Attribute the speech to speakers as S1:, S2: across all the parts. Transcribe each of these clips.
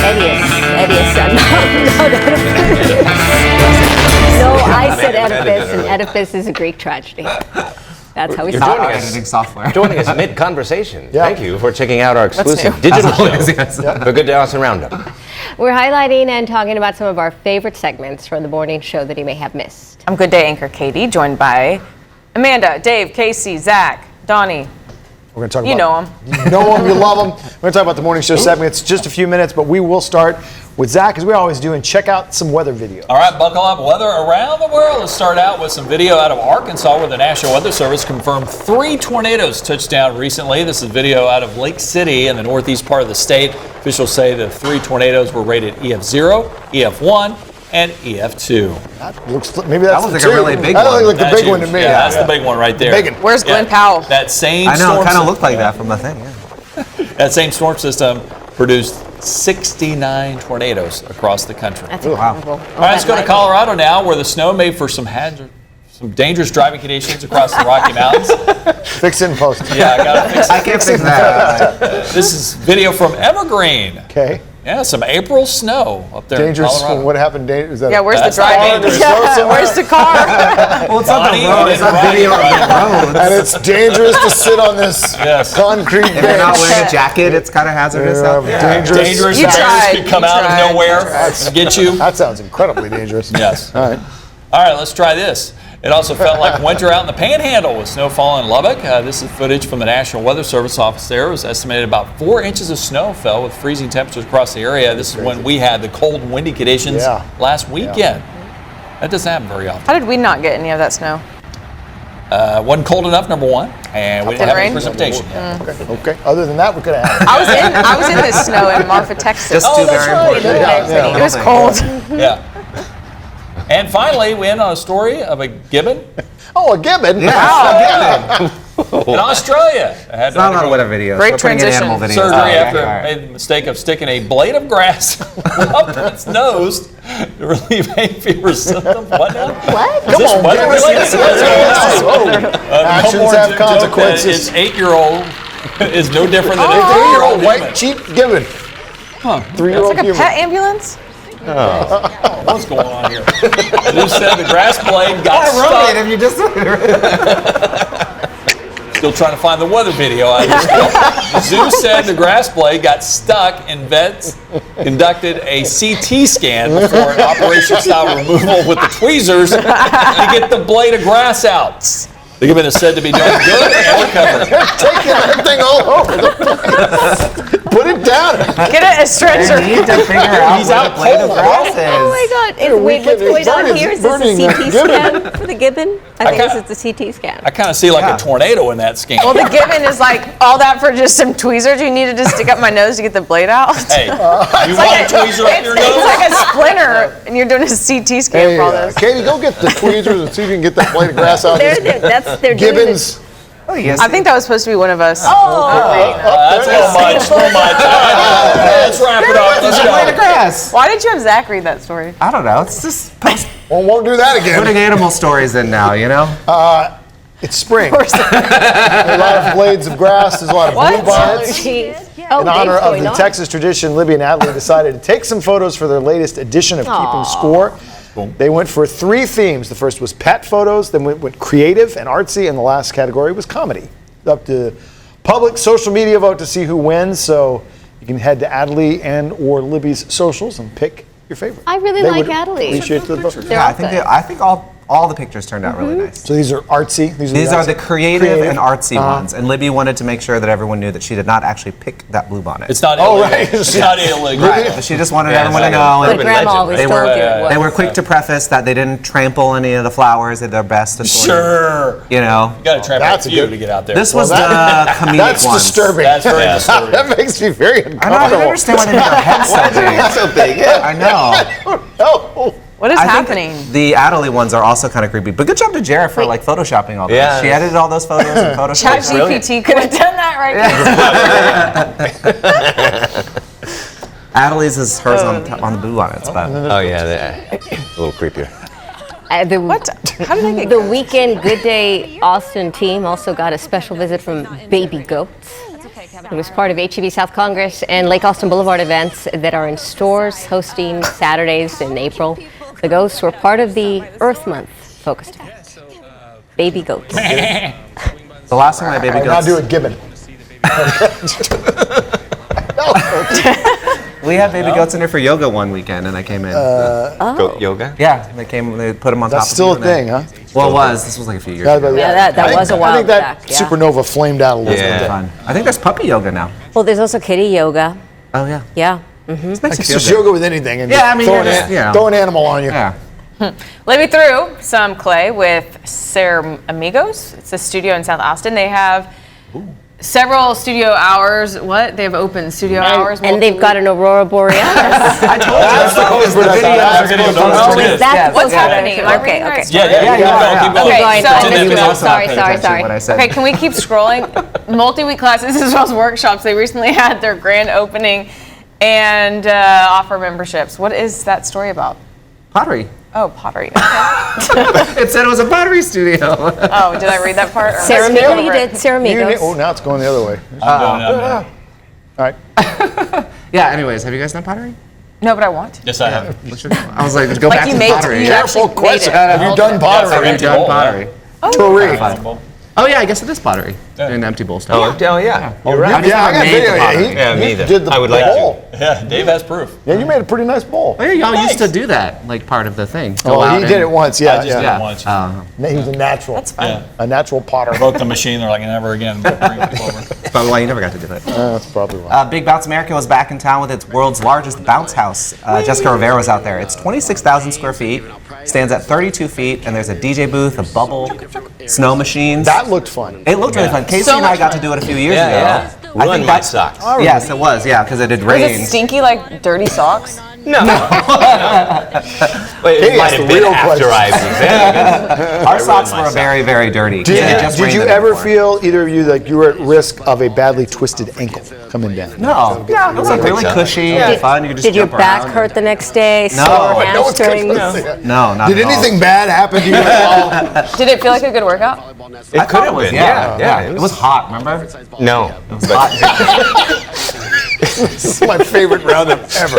S1: Eddie is son. No, I said Oedipus, and Oedipus is a Greek tragedy. That's how we
S2: started.
S1: started.
S3: Editing software.
S2: Joining us mid-conversation.
S4: Yeah.
S2: Thank you for checking out our exclusive digital show, The Good Dallas Roundup.
S1: We're highlighting and talking about some of our favorite segments from the morning show that you may have missed.
S5: I'm Good Day anchor Katie, joined by Amanda, Dave, Casey, Zach, Donnie.
S4: We're going to talk about.
S5: You know him.
S4: You know him. You love him. We're going to talk about the morning show segment. It's just a few minutes, but we will start with Zach, as we always do, and check out some weather video.
S6: All right, buckle up. Weather around the world. Let's start out with some video out of Arkansas, where the National Weather Service confirmed 3 tornadoes touched down recently. This is video out of Lake City in the northeast part of the state. Officials say the 3 tornadoes were rated EF0, EF1, and EF2.
S4: That looks, maybe that's
S3: That looks like
S4: the
S3: a
S4: two.
S3: really big
S4: That
S3: one.
S4: looks like the big one to me.
S6: Yeah, that's the big one right there.
S4: Big one.
S5: Where's Glenn Powell?
S6: That same
S3: I know,
S6: storm
S3: it kind of
S6: sy-
S3: looked like that from the thing, yeah.
S6: That same storm system produced 69 tornadoes across the country.
S1: That's
S3: Wow.
S1: incredible.
S6: All right, let's go to Colorado now, where the snow made for some dangerous driving conditions across the Rocky Mountains.
S4: Fix it and post.
S6: Yeah, I got to fix
S3: I
S6: it.
S3: can't fix that.
S6: This is video from Evergreen.
S4: Okay.
S6: Yeah, some April snow up there
S4: Dangerous.
S6: in Colorado.
S4: What happened? Is that
S5: Yeah, where's the
S6: That's not
S5: driving?
S6: dangerous.
S5: Yeah, where's the car?
S3: Well, it's not the
S6: Donnie,
S3: road, it's a video of the road.
S4: and it's dangerous to sit on this
S6: Yes.
S4: concrete
S3: If you're not
S4: bench.
S3: wearing a jacket, it's kind of hazardous out there.
S6: Dangerous.
S5: You
S6: Bears
S5: tried,
S6: could come
S5: you
S6: out
S5: tried,
S6: of nowhere
S5: you
S6: and get you.
S4: That sounds incredibly dangerous.
S6: Yes.
S4: All right.
S6: All right, let's try this. It also felt like winter out in the Panhandle with snow falling in Lubbock. This is footage from the National Weather Service office there. It was estimated about 4 inches of snow fell with freezing temperatures across the area. This is when we had the cold and windy conditions last weekend. That doesn't happen very often.
S5: How did we not get any of that snow?
S6: Wasn't cold enough, number one, and we didn't have any
S5: rain?
S6: precipitation.
S4: Okay. Other than that, we could have had it.
S5: I was in this snow in Marfa, Texas.
S3: Just two
S6: that's
S3: very
S6: right.
S3: important.
S5: It was cold.
S6: Yeah. And finally, we end on a story of a gibbon
S4: Oh, a gibbon.
S3: Yeah.
S6: in Australia. It had
S3: It's not on weather videos.
S5: Great
S3: We're putting in
S5: transition.
S3: animal videos.
S6: surgery
S3: Okay,
S6: after
S3: all
S6: it
S3: right.
S6: made the mistake of sticking a blade of grass up its nose to relieve hay fever symptoms. What now?
S1: What?
S6: Is this
S4: on,
S6: weather
S4: give us
S6: related?
S4: the
S6: What's going on?
S4: Actions
S6: Homeworn
S4: have
S6: joke
S4: consequences.
S6: that Its 8-year-old is no different than a
S4: Oh,
S6: 3-year-old
S4: white
S6: human.
S4: cheap gibbon.
S6: Huh.
S4: 3-year-old
S5: Like a
S4: human.
S5: pet ambulance?
S6: What's going on here? Who said the grass blade got
S3: Why
S6: stuck?
S3: run it if you just...
S6: Still trying to find the weather video. The zoo said the grass blade got stuck and vets conducted a CT scan before an operation-style removal with the tweezers to get the blade of grass out. The gibbon is said to be doing good and recovering.
S4: Taking everything all over the place. Put it down.
S5: Get it a stretcher.
S3: They need to figure out
S6: He's
S3: where
S6: out
S3: the blade of
S6: cold.
S3: grass is.
S1: Oh my God! Wait, what's going on here? Is this a CT scan for the gibbon? I think this is the CT scan.
S6: I kind of see like a tornado in that scan.
S5: Well, the gibbon is like all that for just some tweezers. You needed to stick up my nose to get the blade out.
S6: Hey, you want a tweezer up your
S5: It's
S6: nose?
S5: like a splinter, and you're doing a CT scan
S4: Hey,
S5: for all this.
S4: Katie, go get the tweezers and see if you can get that blade of grass out.
S1: They're doing
S4: Gibbons.
S3: Oh, yes.
S5: I think that was supposed to be one of us.
S6: That's a little much. Let's wrap it up. Let's
S3: Blade of
S6: go.
S3: grass.
S5: Why did you have Zach read that story?
S3: I don't know. It's just
S4: Well, won't do that again.
S3: putting animal stories in now, you know?
S4: It's spring. There are a lot of blades of grass. There's a lot of
S5: What?
S4: bluebonnet. In honor of the Texas tradition, Libby and Adley decided to take some photos for their latest edition of Keeping Score. They went for 3 themes. The first was pet photos, then went creative and artsy, and the last category was comedy. Up to public social media vote to see who wins, so you can head to Adley and or Libby's socials and pick your favorite.
S1: I really
S4: They
S1: like
S4: would
S1: Adley.
S4: Appreciate the vote.
S1: They're
S3: Yeah,
S1: all good.
S3: I think all the pictures turned out really nice.
S4: So these are artsy.
S3: These are the creative and artsy
S4: Uh-huh.
S3: ones, and Libby wanted to make sure that everyone knew that she did not actually pick that bluebonnet.
S6: It's not
S4: Oh,
S6: illegal.
S4: right.
S6: It's not illegal.
S3: Right, but she just wanted
S6: Yeah,
S3: everyone to
S6: it's
S3: know.
S6: like
S1: But
S3: and
S1: Grandma always
S3: they
S1: told
S3: were
S1: you it was.
S3: they were quick to preface that they didn't trample any of the flowers. They did their best to sort of,
S6: Sure.
S3: you know.
S6: You got to tramp
S4: That's
S6: a
S4: a
S6: few
S4: good-
S6: to get out there.
S3: This was the comedic
S4: That's
S3: ones.
S4: disturbing.
S6: That's very disturbing.
S4: That makes me very
S3: I
S4: uncomfortable.
S3: don't understand why they made their heads so big. I know.
S4: No.
S5: What is
S3: I
S5: happening?
S3: think the Adderley ones are also kind of creepy. But good job to Jarrett for like photoshopping all those.
S2: Yeah.
S3: She edited all those photos and photoshopped.
S5: ChatGPT could have done that right now.
S3: Adderley's is hers on the bluebonnets, but
S2: Oh, yeah, a little creepier.
S5: What? How did I get
S1: The Weekend Good Day Austin team also got a special visit from Baby Goats. It was part of HEB South Congress and Lake Austin Boulevard events that are in stores hosting Saturdays in April. The ghosts were part of the Earth Month focused event. Baby goats.
S3: The last time I had baby
S4: Now
S3: goats.
S4: do a gibbon.
S3: We had baby goats in here for yoga one weekend, and I came in.
S2: Goat yoga?
S3: Yeah, they came. They put them on top.
S4: That's still
S3: of
S4: a
S3: me,
S4: thing, huh?
S3: Well, it was. This was like a few years ago.
S1: That was a while
S4: I think that
S1: back, yeah.
S4: supernova flamed out a little
S2: Yeah.
S4: bit.
S3: Fun. I think there's puppy yoga now.
S1: Well, there's also kitty yoga.
S3: Oh yeah.
S1: Yeah.
S3: This makes you
S4: It's
S3: feel
S4: just
S3: good.
S4: yoga with anything. And
S3: Yeah, I mean,
S4: throw,
S3: you're just, you know.
S4: throw an animal on you.
S3: Yeah.
S5: Libby threw some clay with Amigos. It's a studio in South Austin. They have several studio hours. What? They have open studio hours.
S1: And they've got an aurora borealis.
S5: What's happening? Am I reading
S1: Okay.
S5: right?
S6: Yeah. Keep going.
S5: Okay, so
S6: It's in there.
S1: Sorry.
S5: Okay, can we keep scrolling? Multi-week classes as well as workshops. They recently had their grand opening and offer memberships. What is that story about?
S3: Pottery.
S5: Oh, pottery.
S3: It said it was a pottery studio.
S5: Oh, did I read that part? Or
S1: Ceramigo, you did. Ceramigos.
S4: Oh, now it's going the other way.
S6: I'm
S4: All right.
S3: Yeah. Anyways, have you guys done pottery?
S5: No, but I want to.
S6: Yes, I have.
S3: I was like, go back
S5: you
S3: to
S5: made
S3: pottery.
S5: you actually
S4: Careful question.
S5: made it.
S4: Have you done pottery?
S3: Have you
S6: Empty
S3: done
S6: bowl,
S3: pottery?
S4: Turi.
S3: Oh yeah, I guess it is pottery. An empty bowl stuff.
S2: Oh, yeah. You're right.
S4: Yeah, I got
S3: made
S4: video.
S3: the pottery.
S2: Yeah, me
S4: He
S2: either.
S4: did the
S2: I would like to.
S4: bowl.
S6: Yeah, Dave has proof.
S4: Yeah, you made a pretty nice bowl.
S3: Oh yeah, y'all used to do that, like part of the thing. Go
S4: Oh,
S3: out
S4: he did
S3: and-
S4: it once.
S6: I
S4: Yeah,
S6: just did
S4: yeah.
S6: it once.
S4: He was a natural. That's
S6: Yeah.
S4: A natural potter.
S6: Broke the machine. They're like, never again. Bring people over.
S3: Probably why you never got to do that.
S4: That's probably why.
S3: Big Bounce America was back in town with its world's largest bounce house. Jessica Rivera was out there. It's 26,000 square feet, stands at 32 feet, and there's a DJ booth, a bubble, snow machines.
S4: That looked fun.
S3: It looked really fun. Casey
S5: So
S3: and I
S5: much
S3: got to
S5: fun.
S3: do it a few years
S2: Yeah,
S3: ago.
S2: yeah.
S3: I
S2: Ruined
S3: think
S2: my
S3: that's
S2: socks.
S3: Yes, it was. Yeah, because it had
S5: Was
S3: rained.
S5: it stinky like dirty socks?
S2: No. Wait,
S4: Hey,
S2: it might
S4: that's
S2: have
S4: the
S2: been
S4: real
S2: after I
S4: question.
S2: examined it.
S3: Our socks
S2: my
S3: were
S2: socks.
S3: very, very dirty.
S4: Did,
S3: It just
S4: did
S3: rained
S4: you
S3: the day
S4: ever
S3: before.
S4: feel, either of you, like you were at risk of a badly twisted ankle coming down?
S3: No. Yeah, it was like really
S2: so.
S3: cushy and fun. You could just
S1: Did your
S3: jump
S1: back
S3: around.
S1: hurt the next day?
S3: No.
S1: Sore
S3: No
S4: one's
S1: hamstrings?
S3: No, not
S4: Did
S3: at all.
S4: anything bad happen to you at all?
S5: Did it feel like a good workout?
S2: It could have been. Yeah.
S3: It was hot, remember?
S2: No.
S3: It was hot.
S4: This is my favorite roundup ever.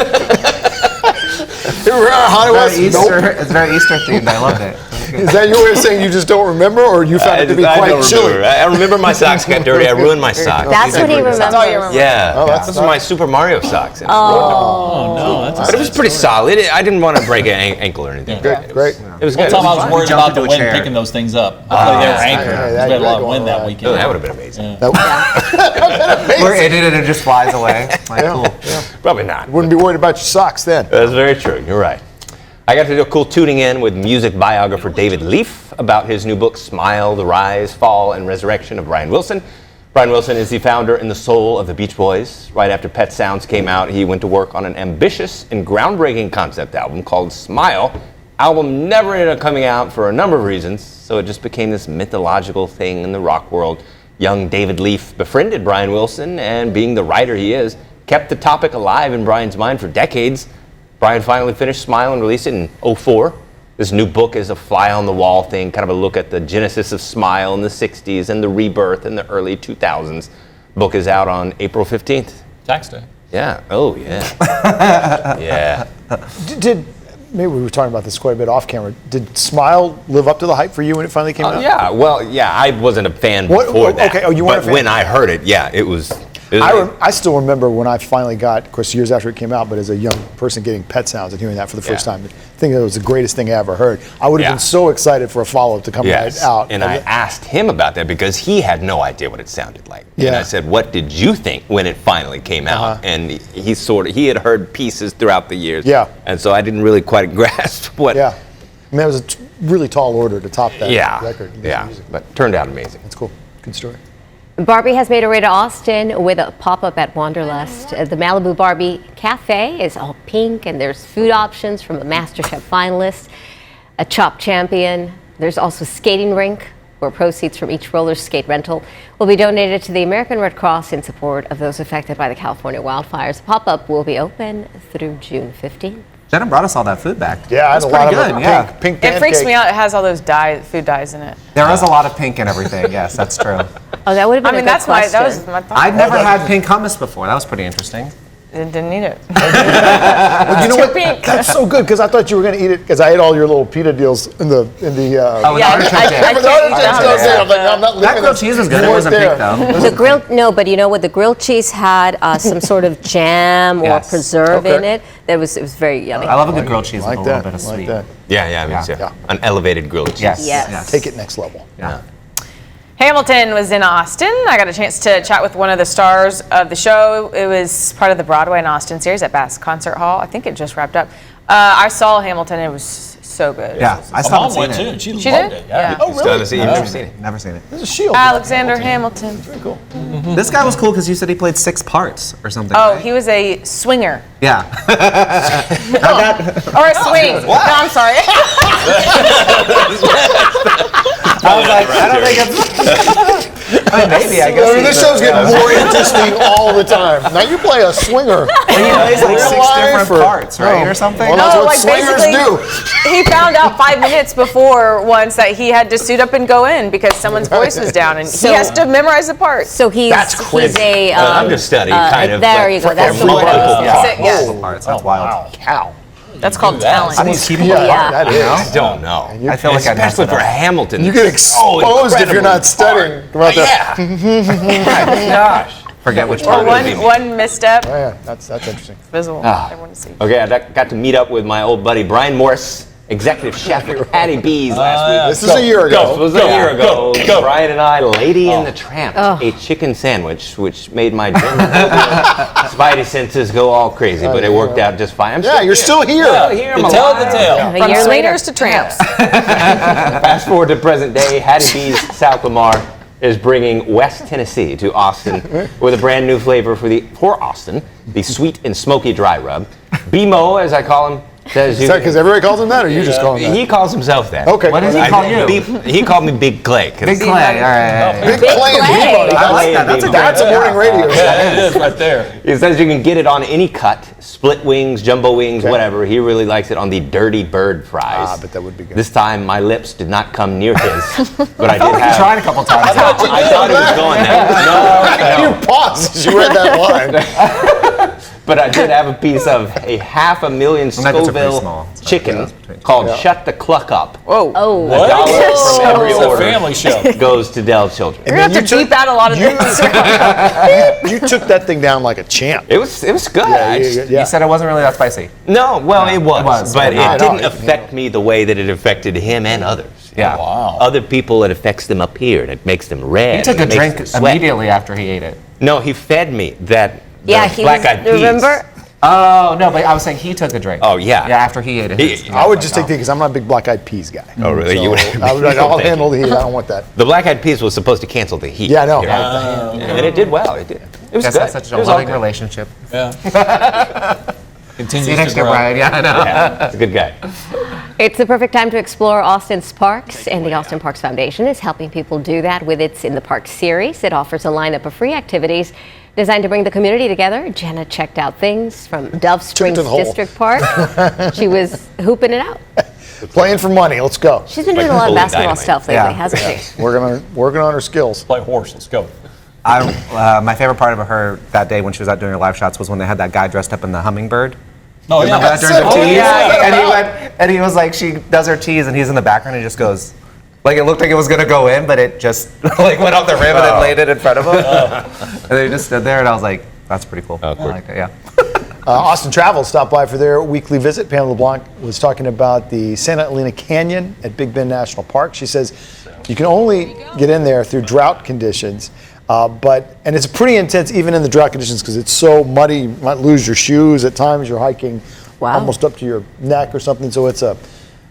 S4: Remember how hot it was?
S3: It's very Easter themed. I loved it.
S4: Is that your way of saying you just don't remember, or you found it to be
S2: I
S4: quite
S2: don't
S4: chilly?
S2: remember. I remember my socks got dirty. I ruined my socks.
S1: That's what he remembers.
S5: That's all you remember.
S2: Yeah.
S4: that's
S2: Those are my Super Mario socks.
S6: Oh, no. That's
S2: But it was pretty solid. I didn't want to break an ankle or anything.
S4: Great, great.
S2: It was
S6: One
S2: good.
S6: time I was worried
S3: jumped
S6: about the
S3: into a
S6: wind
S3: chair.
S6: picking those things up. Luckily they were anchored.
S4: yeah,
S6: We had a lot of
S4: you're
S6: wind
S4: going
S6: that
S4: all
S6: weekend.
S2: That would have been amazing.
S3: We're in it and it just flies away. Like, cool.
S2: Probably not.
S4: Wouldn't be worried about your socks then.
S2: That's very true. You're right. I got to do a cool tuning in with music biographer David Leaf about his new book, Smile, The Rise, Fall, and Resurrection of Brian Wilson. Brian Wilson is the founder and the soul of the Beach Boys. Right after Pet Sounds came out, he went to work on an ambitious and groundbreaking concept album called Smile. Album never ended up coming out for a number of reasons, so it just became this mythological thing in the rock world. Young David Leaf befriended Brian Wilson, and being the writer he is, kept the topic alive in Brian's mind for decades. Brian finally finished Smile and released it in 2004. This new book is a fly-on-the-wall thing, kind of a look at the genesis of Smile in the 60s and the rebirth in the early 2000s. Book is out on April 15th.
S6: Tax day.
S2: Yeah. Oh, yeah. Yeah.
S4: Did maybe we were talking about this quite a bit off camera. Did Smile live up to the hype for you when it finally came out?
S2: Yeah. Well, yeah, I wasn't a fan
S4: What-
S2: before that.
S4: okay, oh, you weren't
S2: But
S4: a fan?
S2: when I heard it, yeah, it was...
S4: I still remember when I finally got, of course, years after it came out, but as a young person getting Pet Sounds and hearing that for the first
S2: Yeah.
S4: time, I think that was the greatest thing I ever heard. I would have
S2: Yeah.
S4: been so excited for a follow-up to come
S2: Yes,
S4: right out.
S2: and I asked him about that because he had no idea what it sounded like. And
S4: Yeah.
S2: I said, "What did you think when it finally came out?" And he had heard pieces throughout the years.
S4: Yeah.
S2: And so I didn't really quite grasp what.
S4: Yeah. I mean, it was a really tall order to top that
S2: Yeah.
S4: record.
S2: Yeah. But turned out amazing.
S4: That's cool. Good story.
S1: Barbie has made her way to Austin with a pop-up at Wanderlust. The Malibu Barbie Cafe is all pink, and there's food options from a MasterChef finalist, a Chopped champion. There's also a skating rink where proceeds from each roller skate rental will be donated to the American Red Cross in support of those affected by the California wildfires. The pop-up will be open through June 15th.
S3: Jenna brought us all that food back.
S4: Yeah, I had
S3: That's
S4: a lot
S3: pretty
S4: of
S3: good.
S4: it.
S3: Yeah.
S4: Pink
S5: It freaks
S4: pancake.
S5: me out. It has all those food dyes in it.
S3: There is a lot of pink and everything. Yes, that's true.
S1: Oh, that would have been
S5: I mean,
S1: a good
S5: that
S1: question.
S5: was my thought.
S3: I'd never had pink hummus before. That was pretty interesting.
S5: Didn't need it.
S4: But you know what?
S5: pink.
S4: That's so good because I thought you were going to eat it because I ate all your little pita deals in the.
S3: Oh,
S5: Yeah,
S3: artichoke
S5: I
S3: dip.
S5: can't eat that.
S4: I'm like, no, I'm not
S3: That
S4: leaving
S3: grilled
S4: this.
S3: cheese was good.
S4: You
S3: It wasn't
S4: weren't
S3: pink
S4: there.
S3: though.
S1: The grilled, no, but you know what? The grilled cheese had some sort of jam or
S3: Yes.
S1: preserve
S4: Okay.
S1: in it. It was very yummy.
S3: I love a good grilled cheese
S4: Like
S3: with a little
S4: that.
S3: bit of
S4: Like
S3: sweet.
S4: that.
S2: Yeah, me too.
S4: Yeah.
S2: An elevated grilled cheese.
S3: Yes.
S1: Yes.
S4: Take it next level.
S3: Yeah.
S5: Hamilton was in Austin. I got a chance to chat with one of the stars of the show. It was part of the Broadway in Austin series at Bass Concert Hall. I think it just wrapped up. I saw Hamilton. It was so good.
S3: Yeah, I
S6: My
S3: still
S6: mom
S3: haven't
S6: went
S3: seen
S6: too,
S3: it.
S6: and she
S5: She
S6: loved
S5: did?
S6: it. Yeah.
S4: Oh, really?
S2: You've never seen it?
S3: Never seen it.
S4: There's a shield.
S5: Alexander Hamilton.
S4: Very cool.
S3: This guy was cool because you said he played 6 parts or something.
S5: Oh,
S3: right?
S5: he was a swinger.
S3: Yeah.
S5: Or a swing. No, I'm sorry.
S3: I was like, I don't think it's. I mean, maybe, I guess.
S4: I mean, this show's getting more interesting all the time. Now you play a swinger.
S3: He plays like
S4: Real
S3: 6
S4: life
S3: different
S4: or-
S3: parts, right?
S4: No.
S3: Or something?
S4: Well, that's
S5: No,
S4: what
S5: like
S4: swingers
S5: basically,
S4: do.
S5: he found out 5 minutes before once that he had to suit up and go in because someone's voice was down, and
S1: So-
S5: he has to memorize the parts.
S1: So he's
S4: crazy.
S1: a
S2: understudy, kind of,
S1: There
S2: like,
S1: you go.
S2: for
S1: That's the
S2: every
S1: word.
S2: multiple
S3: Yeah,
S2: part.
S5: That's it, yeah.
S3: multiple parts. That's wild.
S4: Cow.
S5: That's called
S6: that.
S5: talent.
S3: I need to keep him
S4: Yeah,
S3: apart.
S4: that is.
S2: I don't know.
S3: I feel like I messed
S2: Especially
S3: it
S2: for
S3: up.
S2: Hamilton.
S4: You get
S2: So
S4: exposed if you're
S2: incredibly
S4: not studying.
S2: hard.
S4: About that.
S2: Yeah. Gosh.
S3: Forget which
S5: Or
S3: part.
S5: one misstep,
S4: Oh, yeah, that's interesting.
S5: visible.
S2: Ah.
S5: Everyone to see.
S2: Okay, I got to meet up with my old buddy Brian Morris, executive chef at Patty B's last week.
S4: This is a year ago.
S2: It was a year ago.
S6: go.
S2: Brian and I, Lady and the Tramp, a chicken sandwich, which made my spidey senses go all crazy, but it worked out just fine. I'm
S4: Yeah, you're still here.
S2: here. I'm
S6: Tell
S2: alive.
S6: the tale.
S1: A
S5: From
S1: year later.
S5: swingers to tramps.
S2: Fast forward to present day, Hattie B's South Lamar is bringing West Tennessee to Austin with a brand new flavor for Austin, the sweet and smoky dry rub. BMO, as I call him, says
S4: Is that because everybody calls him that, or you just call him that?
S2: he calls himself that.
S4: Okay.
S3: What does he call you?
S2: He called me Big Clay. 'cause
S3: Big Clay. All right.
S4: Big Clay and
S1: Clay.
S4: Peabody.
S3: I like that.
S4: That's a morning radio show.
S6: Yeah, it is right there.
S2: He says you can get it on any cut, split wings, jumbo wings, whatever. He really likes it on the Dirty Bird fries.
S4: Ah, but that would be good.
S2: This time my lips did not come near his, but I
S3: I felt
S2: did
S3: like you
S2: have.
S3: tried a couple times.
S2: I thought it was going there. No,
S4: You paused as you read that line.
S2: but I did have a piece of a 500,000
S3: nuggets are pretty
S2: Scoville
S3: small, so
S2: chicken
S3: yeah.
S2: called Shut the Cluck Up.
S5: Whoa.
S1: Oh,
S6: What?
S2: $1 from every
S6: It's a
S2: order
S6: family show.
S2: goes to Dell Children.
S5: You're going to have to beep out a lot of things.
S4: You took that thing down like a champ.
S2: It was good. I just-
S3: You said it wasn't really that spicy.
S2: No, well, it was, but
S3: Yeah,
S2: it
S4: no,
S2: didn't affect me the way that it affected him and others.
S3: Yeah.
S6: Wow.
S2: Other people, it affects them up here, and it makes them red.
S3: He took
S2: and
S3: a
S2: it makes
S3: drink
S2: them sweat.
S3: immediately after he ate it.
S2: No, he fed me that
S1: yeah, he
S2: black
S1: was,
S2: eyed peas.
S1: remember?
S3: Oh, no, but I was saying he took a drink.
S2: Oh, yeah.
S3: Yeah, after he ate it.
S2: He-
S4: I would just take the because I'm not a big black eyed peas guy.
S2: Oh, really?
S4: So
S2: You would-
S4: I would like, I'll
S2: Thank you.
S4: handle the heat. I don't want that.
S2: The black eyed peas was supposed to cancel the heat.
S4: Yeah, I know.
S2: here.
S4: Yeah.
S2: And it did well. It did. It was
S3: Guess
S2: good.
S3: that's such
S2: It
S3: a
S2: was all
S3: loving
S2: good.
S3: relationship.
S6: Yeah. Continues
S3: See you next
S6: to
S3: year,
S6: grow.
S3: Brian. Yeah, I know.
S2: Yeah, he's a good guy.
S1: It's the perfect time to explore Austin's parks, and the Austin Parks Foundation is helping people do that with its In the Park series. It offers a lineup of free activities designed to bring the community together. Jenna checked out things from Dove Springs
S4: to the hole.
S1: District Park. She was hooping it out.
S4: Playing for money. Let's go.
S1: She's been
S2: Like
S1: doing a lot of
S2: holy
S1: basketball
S2: dynamite.
S1: stuff lately,
S3: Yeah.
S1: hasn't she?
S4: Working on her skills.
S6: Play horse. Let's go.
S3: My favorite part of her that day when she was out doing her live shots was when they had that guy dressed up in the hummingbird.
S6: Oh,
S3: Remember that
S6: yeah.
S3: during the
S6: Oh,
S3: tease?
S6: yeah.
S3: And he was like, she does her tease, and he's in the background, and he just goes, like it looked like it was gonna go in, but it just like went off the rim and then laid it in front of him. And they just stood there, and I was like, that's pretty cool. I like that, yeah.
S4: Austin Travel stopped by for their weekly visit. Pam LeBlanc was talking about the Santa Elena Canyon at Big Bend National Park. She says you can only get in there through drought conditions, and it's pretty intense even in the drought conditions because it's so muddy. You might lose your shoes at times. You're hiking almost up to your neck or something. So it's an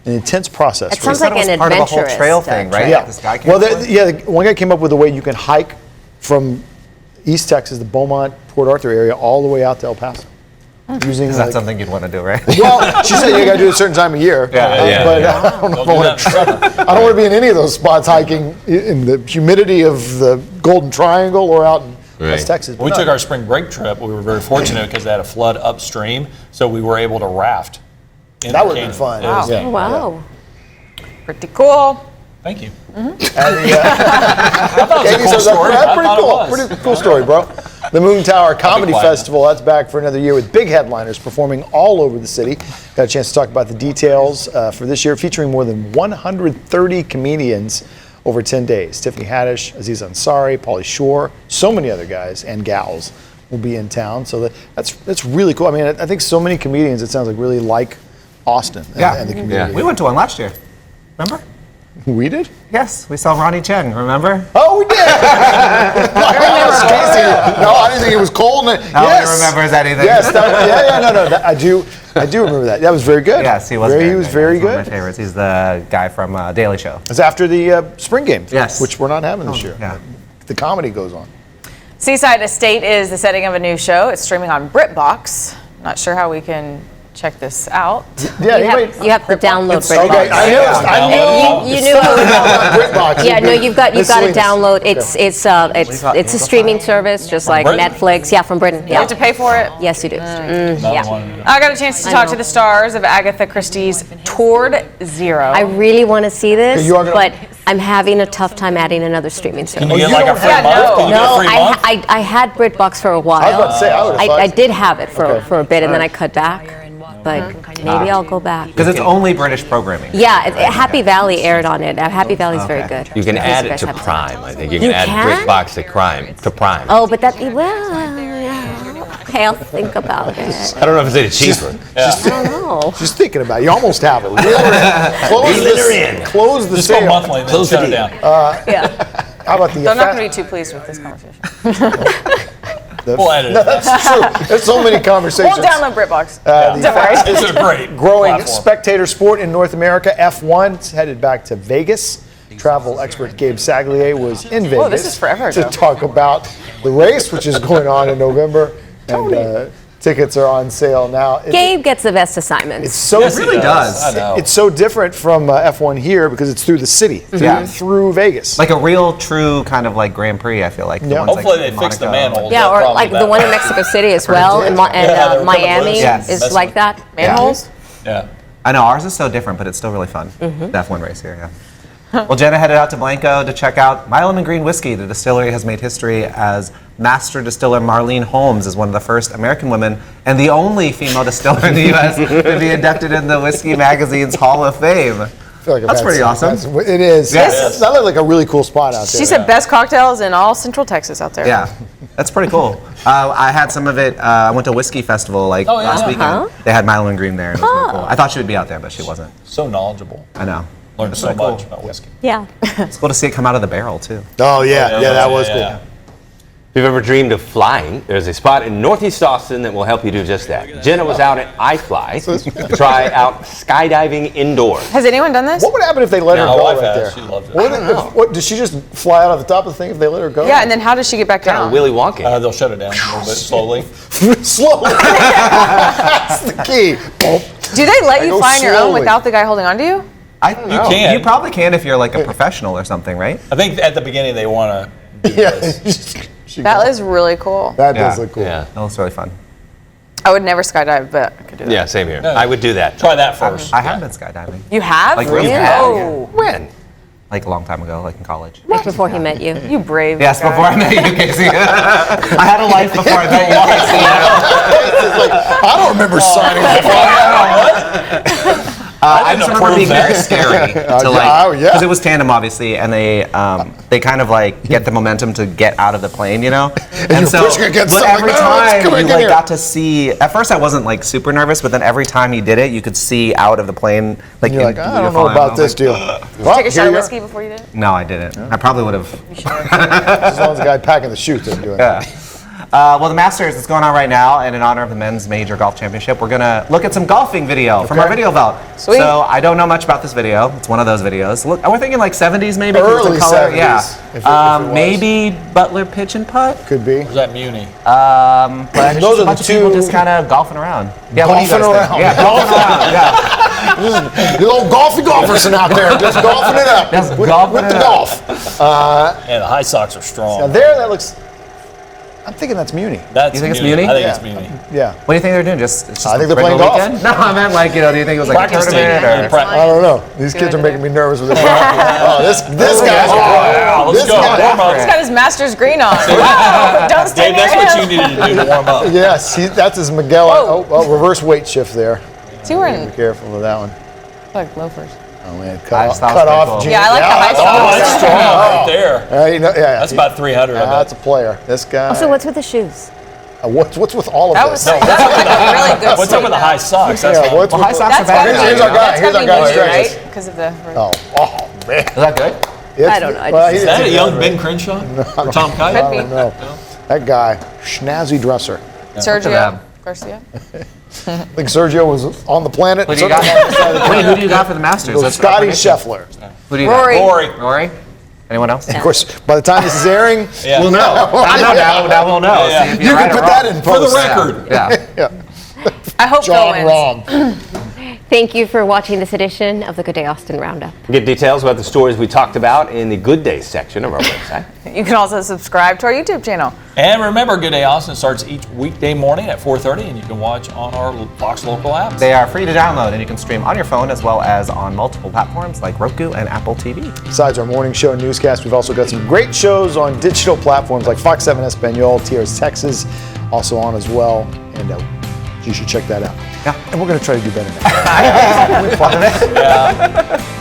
S4: intense process.
S1: It
S4: for you.
S1: sounds like
S3: It was
S1: an
S3: part of the whole
S1: adventurous
S3: trail thing, right?
S4: Yeah.
S3: This guy came
S4: Well,
S3: up with?
S4: one guy came up with a way you can hike from East Texas, the Beaumont, Port Arthur area, all the way out to El Paso. Using
S3: Is that something you'd want to do, right?
S4: Well, she said you got to do it a certain time of year.
S2: yeah,
S4: but
S2: yeah.
S4: I don't know if I
S6: Don't do
S4: want
S6: that in
S4: to. I don't want to be in any of those spots hiking in the humidity of the Golden Triangle or out in West Texas.
S6: We took our spring break trip. We were very fortunate because they had a flood upstream, so we were able to raft in
S4: That
S6: the
S4: would have been
S6: canyon.
S4: fun.
S6: It was-
S4: Yeah.
S1: Wow.
S5: Pretty cool.
S6: Thank you.
S4: And the,
S6: I thought it was a
S4: Katie
S6: cool
S4: says,
S6: story.
S4: "That's
S6: I
S4: pretty
S6: thought it
S4: cool.
S6: was.
S4: Pretty cool story, bro." The Moon Tower Comedy
S6: quiet.
S4: Festival, that's back for another year with big headliners performing all over the city. Got a chance to talk about the details for this year, featuring more than 130 comedians over 10 days. Tiffany Haddish, Aziz Ansari, Pauly Shore, so many other guys and gals will be in town. So that's really cool. I mean, I think so many comedians, it sounds like, really like Austin and the community.
S3: We went to one last year. Remember?
S4: We did?
S3: Yes, we saw Ronnie Cheng, remember?
S4: Oh, we did! No, I didn't think it was cold.
S3: No one remembers anything.
S4: Yes, I do remember that. That was very good.
S3: Yes, he was
S4: He was very
S3: He's one of
S4: good.
S3: my favorites. He's the guy from Daily Show.
S4: It's after the spring games,
S3: Yes.
S4: which we're not having this year.
S3: yeah.
S4: The comedy goes on.
S5: Seaside Estate is the setting of a new show. It's streaming on BritBox. Not sure how we can check this out.
S4: Yeah,
S1: You have to download
S4: Okay,
S1: BritBox.
S4: I knew.
S1: You knew how to
S4: BritBox.
S1: Yeah, no, you've got to
S4: Miscellaneous.
S1: download. It's a streaming service, just like
S6: Britain?
S1: Netflix. Yeah, from Britain.
S5: You have
S1: Yeah.
S5: to pay for it.
S1: Yes, you do.
S6: Another
S1: Yeah.
S6: one.
S5: I got a chance to
S1: I
S5: talk
S1: know.
S5: to the stars of Agatha Christie's Toward Zero.
S1: I really want to see this,
S4: You are gonna-
S1: but I'm having a tough time adding another streaming service.
S6: Can you get like a free
S5: Yeah,
S6: month?
S5: no.
S6: Can you get a
S1: No,
S6: free month?
S1: I had BritBox for a while.
S4: I was about to say, I would've thought-
S1: I did have it
S4: Okay.
S1: for a bit, and then I cut back. But maybe I'll go back.
S3: Because it's only British programming.
S1: Yeah, Happy Valley aired on it. Happy Valley's very
S3: Okay.
S1: good.
S2: You can
S1: In case
S2: add
S1: you
S2: it
S1: guys
S2: to
S1: have time.
S2: Prime. I think you
S1: You
S2: can add
S1: can?
S2: BritBox to Prime.
S1: Oh, but that, well, yeah. Okay, I'll think about it.
S2: I don't know if it's any cheaper.
S1: I don't know.
S4: She's thinking about it. You almost have it. Close the
S6: Just go
S4: sale.
S6: monthly and then
S2: Close
S6: shut
S2: the
S6: it
S2: deal.
S6: down.
S1: Yeah.
S4: How about the
S5: So I'm not going to be too pleased with this conversation.
S6: We'll edit
S4: No,
S6: it.
S4: that's true. There's so many conversations.
S5: We'll download BritBox.
S4: The
S5: Don't worry.
S6: It's a great
S4: growing
S6: platform.
S4: spectator sport in North America, F1, it's headed back to Vegas. Travel expert Gabe Saglier was in Vegas
S5: this is forever
S4: to
S5: ago.
S4: talk about the race, which is going on in November. And tickets are on sale now.
S1: Gabe gets the best assignments.
S4: It's so
S6: Yes, he
S3: really does.
S6: I know.
S4: It's so different from F1 here because it's through the city, through Vegas.
S3: Like a real, true kind of like Grand Prix, I feel like. The
S4: Yeah.
S3: ones like
S6: Hopefully they fix the
S3: Monaco.
S6: manholes.
S1: Yeah,
S6: They'll
S1: or
S6: probably
S1: like
S6: do
S1: the
S6: that.
S1: one in Mexico City as well, and,
S6: Yeah, they were
S1: Miami
S3: Yes.
S1: is
S3: That's
S1: like that.
S5: Manholes?
S6: Yeah.
S3: I know, ours is so different, but it's still really fun. The F1 race here, yeah. Well, Jenna headed out to Blanco to check out Milam and Green Whiskey. The distillery has made history as master distiller Marlene Holmes is one of the first American women and the only female distiller in the U.S. to be inducted in the Whiskey Magazine's Hall of Fame.
S4: I feel like
S3: That's pretty awesome.
S4: It is.
S3: Yes.
S4: That looked like a really cool spot out there.
S5: She said best cocktails in all Central Texas out there.
S3: Yeah, that's pretty cool. I had some of it. I went to a whiskey festival like
S6: Oh, yeah.
S3: last weekend. They had Milam and Green there, and it was really cool. I thought she would be out there, but she wasn't.
S6: So knowledgeable.
S3: I know.
S6: Learned so
S3: pretty cool.
S6: much about whiskey.
S1: Yeah.
S3: It's cool to see it come out of the barrel too.
S4: Oh, yeah, that was cool.
S2: If you've ever dreamed of flying, there's a spot in Northeast Austin that will help you do just that. Jenna was out at iFly to try out skydiving indoors.
S5: Has anyone done this?
S4: What would happen if they let her
S6: Yeah,
S4: go
S6: my
S4: right
S6: wife
S4: there?
S6: has. She loves it.
S4: What, does she just fly out of the top of the thing if they let her go?
S5: Yeah, and then how does she get back
S2: Kind
S5: down?
S2: of Willy Wonka.
S6: They'll shut it down a little bit slowly.
S4: Slowly. That's the key. Boom.
S5: Do they let
S4: I
S5: you
S4: go
S5: fly on your own
S4: slowly.
S5: without the guy holding on to you?
S3: You
S6: can.
S3: You probably can if you're like a professional or something, right?
S6: I think at the beginning they want to do
S4: Yeah.
S6: this.
S5: That is really cool.
S4: That does
S3: Yeah.
S4: look cool.
S2: Yeah.
S3: That looks really fun.
S5: I would never skydive, but I could do that.
S2: Yeah, same here. I would do that.
S6: Try that first.
S3: I have been skydiving,
S5: You have?
S3: Like, really?
S5: Oh,
S2: When?
S3: like a long time ago, like in college.
S1: Like before he met you.
S5: you brave
S3: Yes,
S5: guy.
S3: before I met you, Casey. I had a life before I met you, Casey.
S4: I don't remember signing up.
S3: I just remember being very
S6: that.
S3: scary to
S4: yeah,
S3: like,
S4: yeah.
S3: because it was tandem obviously, and they kind of like get the momentum to get out of the plane, you know. And
S4: you're pushing against
S3: but
S4: something,
S3: every
S4: like, "Oh,
S3: time
S4: come on,
S3: you
S4: get
S3: like
S4: here."
S3: got to see. At first, I wasn't like super nervous, but then every time he did it, you could see out of the plane. Like
S4: You're like, I don't know about this deal. Well,
S5: Take a shot
S4: here
S5: of
S4: you
S5: whiskey before you did it?
S3: No, I didn't. I probably would have.
S4: As long as the guy packing the chute doesn't do it.
S3: Yeah. Well, the Masters is going on right now, and in honor of the men's major golf championship, we're gonna look at some golfing video from our video vault.
S5: Sweet.
S3: So I don't know much about this video. It's one of those videos. Look, we're thinking like 70s maybe. 'cause it's in
S4: Early
S3: color.
S4: 70s,
S3: Yeah.
S4: if it was.
S3: Maybe Butler pitch and putt.
S4: Could be.
S6: Was that Muni?
S3: But
S4: Those
S3: it's just
S4: are
S3: a
S4: the
S3: bunch of people
S4: two-
S3: just kind of golfing around. Yeah, what do you
S4: Golfing
S3: guys think?
S4: around.
S3: Yeah, golfing around. Yeah.
S4: The old golferson out there, just golfing it up.
S3: Just
S4: with,
S3: golfing
S4: with
S3: it
S4: the
S3: up.
S4: golf.
S6: Yeah, the high socks are strong.
S4: Now there, that looks. I'm thinking that's Muni.
S6: That's
S3: You think it's Muni?
S6: I think
S4: Yeah.
S6: it's Muni.
S4: Yeah.
S3: What do you think they're doing? Just
S4: I think
S3: a
S4: they're playing
S3: regular
S4: golf.
S3: weekend? No, I meant like, do you think it was like a
S6: Practicing.
S3: tournament or?
S4: I don't know. These kids are making me nervous with this. Oh, this guy's
S6: Wow, let's
S4: this
S6: go.
S4: guy-
S6: Warm up.
S5: He's got his master's green on. Whoa, don't stand
S6: Dave, that's
S5: near
S6: what
S5: him.
S6: you needed to do to warm up.
S4: Yes, that's his Miguel.
S5: Whoa.
S4: Oh, reverse weight shift there.
S5: Is he wearing
S4: Be careful with that one.
S5: like loafers?
S4: Oh man,
S3: I just thought it was
S4: cut
S3: pretty
S4: off
S3: cool.
S4: jeans.
S5: Yeah, I like the high
S6: Oh,
S5: socks.
S6: that's strong right there.
S4: You know, yeah,
S6: That's about 300. I bet.
S4: That's a player. This guy.
S1: So what's with the shoes?
S4: What's with all of
S5: That
S4: this?
S5: was like a really good.
S6: What's up with the high socks? That's
S4: Yeah, what's
S3: Well,
S4: with
S3: high
S4: the-
S3: socks are
S5: That's
S3: bad.
S5: gotta be
S4: Here's our
S3: now.
S4: guy.
S5: That's
S4: Here's
S5: gotta
S4: our
S5: be
S4: guy
S5: Muni,
S4: stretches.
S5: right? Because of the.
S4: Oh man.
S3: Is that good?
S4: It's-
S1: I don't know. I
S4: well,
S1: just-
S6: Is that a young Ben Crenshaw or Tom Kite?
S5: Could
S4: I
S5: be.
S4: don't know. That guy, schnazzy dresser.
S5: Sergio
S3: them.
S5: Garcia.
S4: I think Sergio was on the planet.
S3: Who do you got? Who do you got for the Masters? That's
S4: Scotty
S3: up
S4: Scheffler.
S3: Who do you
S5: Rory.
S3: got? Rory. Anyone else?
S4: Of course, by the time this is airing,
S6: Yeah.
S3: We'll know. Now we'll know.
S6: Yeah.
S3: See if
S4: you
S3: you're
S4: can
S3: right or
S4: put that
S3: wrong.
S4: in
S6: For the
S4: post.
S6: record.
S3: Yeah.
S5: I hope Phil
S4: John
S5: wins.
S4: Rahm.
S1: Thank you for watching this edition of the Good Day Austin Roundup.
S2: Get details about the stories we talked about in the Good Day section of our website.
S5: You can also subscribe to our YouTube channel.
S6: And remember, Good Day Austin starts each weekday morning at 4:30, and you can watch on our Fox Local apps.
S3: They are free to download, and you can stream on your phone as well as on multiple platforms like Roku and Apple TV.
S4: Besides our morning show and newscast, we've also got some great shows on digital platforms like Fox 7 Espanol, TRS Texas, also on as well. And you should check that out.
S3: Yeah.
S4: And we're going to try to do better now.
S6: Yeah.